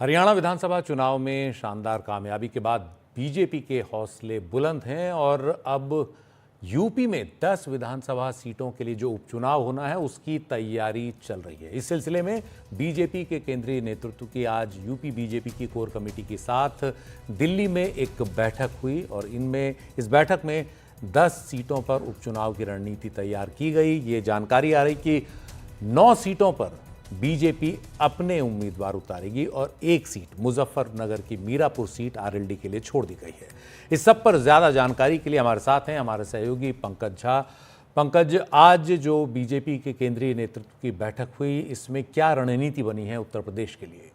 हरियाणा विधानसभा चुनाव में शानदार कामयाबी के बाद बीजेपी के हौसले बुलंद हैं और अब यूपी में 10 विधानसभा सीटों के लिए जो उपचुनाव होना है उसकी तैयारी चल रही है। इस सिलसिले में बीजेपी के केंद्रीय नेतृत्व की आज यूपी बीजेपी की कोर कमेटी के साथ दिल्ली में एक बैठक हुई और इस बैठक में 10 सीटों पर उपचुनाव की रणनीति तैयार की गई। ये जानकारी आ रही कि 9 सीटों पर बीजेपी अपने उम्मीदवार उतारेगी और एक सीट मुजफ्फरनगर की मीरापुर सीट आरएलडी के लिए छोड़ दी गई है। इस सब पर ज्यादा जानकारी के लिए हमारे साथ हैं हमारे सहयोगी पंकज झा। पंकज, आज जो बीजेपी के केंद्रीय नेतृत्व की बैठक हुई, इसमें क्या रणनीति बनी है उत्तर प्रदेश के लिए?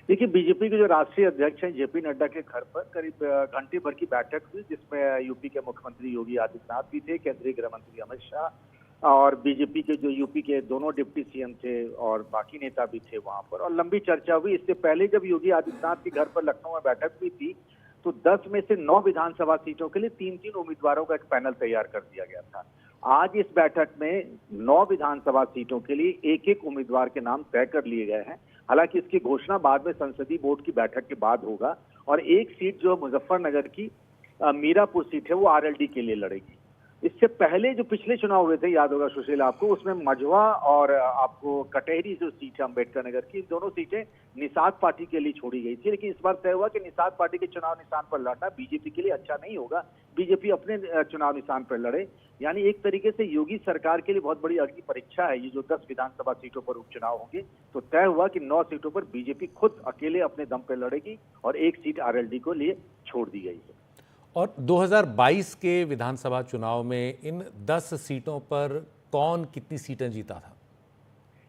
देखिए, बीजेपी के जो राष्ट्रीय अध्यक्ष हैं जेपी नड्डा के घर पर करीब घंटे भर की बैठक हुई, जिसमें यूपी के मुख्यमंत्री योगी आदित्यनाथ भी थे, केंद्रीय गृह मंत्री अमित शाह और बीजेपी के जो यूपी के दोनों डिप्टी सीएम थे और बाकी नेता भी थे वहां पर, और लंबी चर्चा हुई। इससे पहले जब योगी आदित्यनाथ के घर पर लखनऊ में बैठक हुई थी तो 10 में से 9 विधानसभा सीटों के लिए 3-3 उम्मीदवारों का एक पैनल तैयार कर दिया गया था। आज इस बैठक में 9 विधानसभा सीटों के लिए एक-एक उम्मीदवार के नाम तय कर लिए गए हैं। हालांकि इसकी घोषणा बाद में संसदीय बोर्ड की बैठक के बाद होगा और एक सीट जो मुजफ्फरनगर की मीरापुर सीट है वो आरएलडी के लिए लड़ेगी। इससे पहले जो पिछले चुनाव हुए थे, याद होगा सुशील आपको, उसमें मझवा और आपको कटेहरी जो सीट है अम्बेडकर नगर की, दोनों सीटें निषाद पार्टी के लिए छोड़ी गई थी। लेकिन इस बार तय हुआ कि निषाद पार्टी के चुनाव निशान पर लड़ना बीजेपी के लिए अच्छा नहीं होगा, बीजेपी अपने चुनाव निशान पर लड़े। यानी एक तरीके से योगी सरकार के लिए बहुत बड़ी अग्नि परीक्षा है ये जो 10 विधानसभा सीटों पर उपचुनाव होंगे। तो तय हुआ कि 9 सीटों पर बीजेपी खुद अकेले अपने दम पर लड़ेगी और एक सीट आरएलडी को लिए छोड़ दी गई है। और 2022 के विधानसभा चुनाव में इन 10 सीटों पर कौन कितनी सीटें जीता था?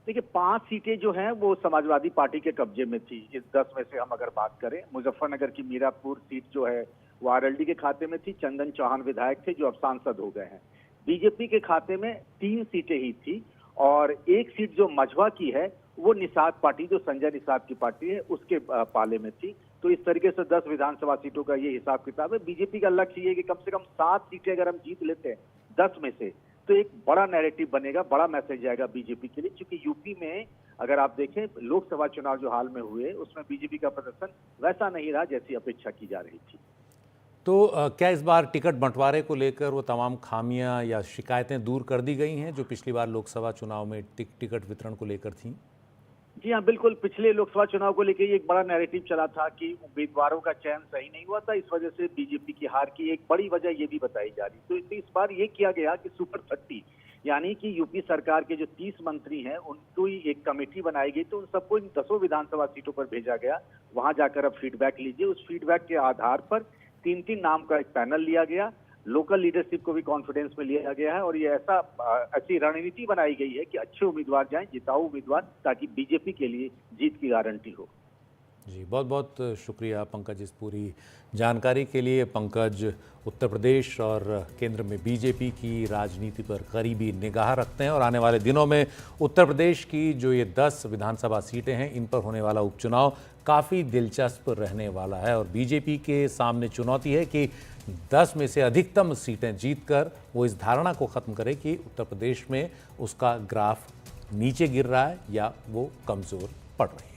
देखिए, 5 सीटें जो हैं वो समाजवादी पार्टी के कब्जे में थी। इस 10 में से हम अगर बात करें, मुजफ्फरनगर की मीरापुर सीट जो है वो आरएलडी के खाते में थी। चंदन चौहान विधायक थे जो अब सांसद हो गए हैं। बीजेपी के खाते में 3 सीटें ही थी और एक सीट जो मझवा की है वो निषाद पार्टी, जो संजय निषाद की पार्टी है, उसके पाले में थी। तो इस तरीके से 10 विधानसभा सीटों का ये हिसाब किताब है। बीजेपी का लक्ष्य ये है कि कम से कम 7 सीटें अगर हम जीत लेते हैं 10 में से, तो एक बड़ा नैरेटिव बनेगा, बड़ा मैसेज जाएगा बीजेपी के लिए। क्योंकि यूपी में अगर आप देखें लोकसभा चुनाव जो हाल में हुए उसमें बीजेपी का प्रदर्शन वैसा नहीं रहा जैसी अपेक्षा की जा रही थी। तो क्या इस बार टिकट बंटवारे को लेकर वो तमाम खामियां या शिकायतें दूर कर दी गई हैं जो पिछली बार लोकसभा चुनाव में टिकट वितरण को लेकर थी? जी हाँ, बिल्कुल। पिछले लोकसभा चुनाव को लेकर एक बड़ा नैरेटिव चला था कि उम्मीदवारों का चयन सही नहीं हुआ था, इस वजह से बीजेपी की हार की एक बड़ी वजह ये भी बताई जा रही। तो इस बार ये किया गया कि सुपर 30 यानी कि यूपी सरकार के जो 30 मंत्री हैं उनको ही एक कमेटी बनाई गई। तो उन सबको इन 10 विधानसभा सीटों पर भेजा गया। वहां जाकर अब फीडबैक लीजिए। उस फीडबैक के आधार पर 3-3 नाम का एक पैनल लिया गया। लोकल लीडरशिप को भी कॉन्फिडेंस में लिया गया है और ये ऐसी रणनीति बनाई गई है कि अच्छे उम्मीदवार जाएं, जिताऊ उम्मीदवार, ताकि बीजेपी के लिए जीत की गारंटी हो। जी, बहुत बहुत शुक्रिया पंकज इस पूरी जानकारी के लिए। पंकज उत्तर प्रदेश और केंद्र में बीजेपी की राजनीति पर करीबी निगाह रखते हैं और आने वाले दिनों में उत्तर प्रदेश की जो ये 10 विधानसभा सीटें हैं इन पर होने वाला उपचुनाव काफ़ी दिलचस्प रहने वाला है और बीजेपी के सामने चुनौती है कि 10 में से अधिकतम सीटें जीतकर वो इस धारणा को ख़त्म करे कि उत्तर प्रदेश में उसका ग्राफ नीचे गिर रहा है या वो कमज़ोर पड़ रही है।